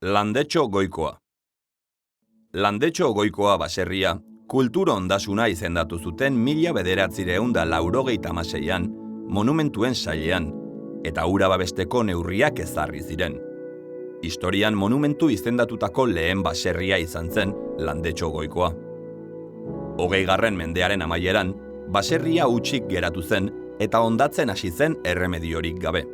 Landetxo Goikoa. Landetxo Goikoa baserria, kultura ondasuna izendatu zuten 1986an monumentuen sailean, eta hura babesteko neurriak ezarri ziren. Historian monumentu izendatutako lehen baserria izan zen Landetxo Goikoa. 20. mendearen amaieran, baserria hutsik geratu zen eta hondatzen hasi zen erremediorik gabe.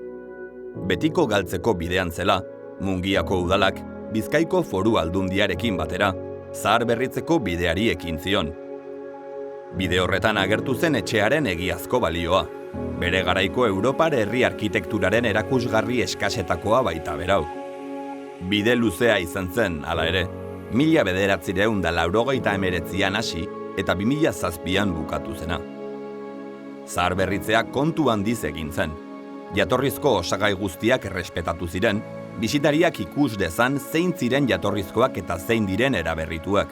Betiko galtzeko bidean zela, Mungiako udalak Bizkaiko Foru Aldundiarekin batera zahar berritzeko bideari ekin zion. Bide horretan agertu zen etxearen egiazko balioa, bere garaiko Europar herri arkitekturaren erakusgarri eskasetakoa baita berau. Bide luzea izan zen, hala ere, 1989an hasi eta 2007an bukatu zena. Zahar berritzea kontu handiz egin zen. Jatorrizko osagai guztiak errespetatu ziren, bisitariak ikus dezan zein ziren jatorrizkoak eta zein diren eraberrituak.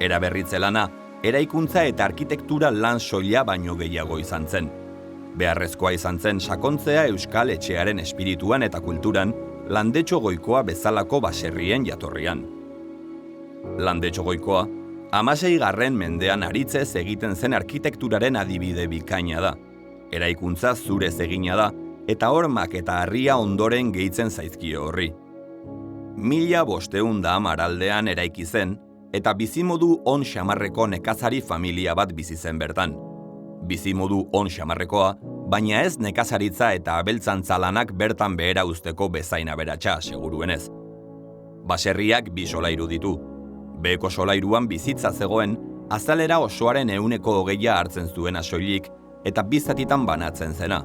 Eraberritze lana, eraikuntza eta arkitektura lan soila baino gehiago izan zen. Beharrezkoa izan zen sakontzea euskal etxearen espirituan eta kulturan, Landetxo Goikoa bezalako baserrien jatorrian. Landetxo Goikoa, 16. mendean aritzez egiten zen arkitekturaren adibide bikaina da. Eraikuntza zurez egina da, eta hormak eta harria ondoren gehitzen zaizkio horri. 1510 aldean eraiki zen, eta bizimodu on xamarreko nekazari familia bat bizi zen bertan. Bizimodu on xamarrekoa, baina ez nekazaritza eta abeltzantza lanak bertan behera uzteko bezain aberatsa seguruenez. Baserriak 2 solairu ditu. Beheko solairuan bizitza zegoen, azalera osoaren 20% hartzen zuena soilik, eta 2 zatitan banatzen zena.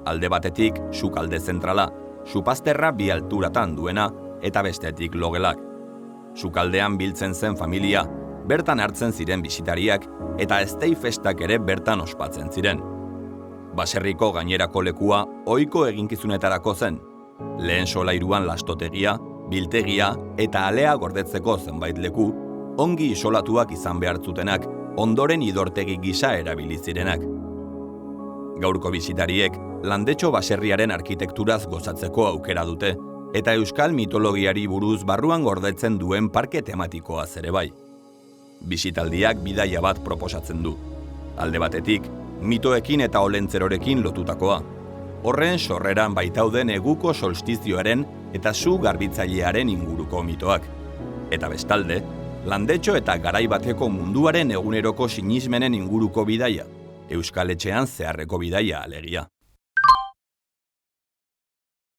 Alde batetik, sukalde zentrala, supazterra 2 alturatan duena, eta bestetik logelak. Sukaldean biltzen zen familia, bertan hartzen ziren bisitariak, eta eztei festak ere bertan ospatzen ziren. Baserriko gainerako lekua ohiko eginkizunetarako zen. Lehen solairuan lastotegia, biltegia eta alea gordetzeko zenbait leku, ongi isolatuak izan behar zutenak, ondoren idortegi gisa erabili zirenak. Gaurko bisitariek Landetxo baserriaren arkitekturaz gozatzeko aukera dute, eta euskal mitologiari buruz barruan gordetzen duen parke tematikoaz ere bai. Bisitaldiak bidaia bat proposatzen du. Alde batetik, mitoekin eta olentzerorekin lotutakoa. Horren sorreran baitauden eguko solstizioaren eta su garbitzailearen inguruko mitoak. Eta bestalde, Landetxo eta garai bateko munduaren eguneroko sinismenen inguruko bidaia, euskal etxean zeharreko bidaia alegia.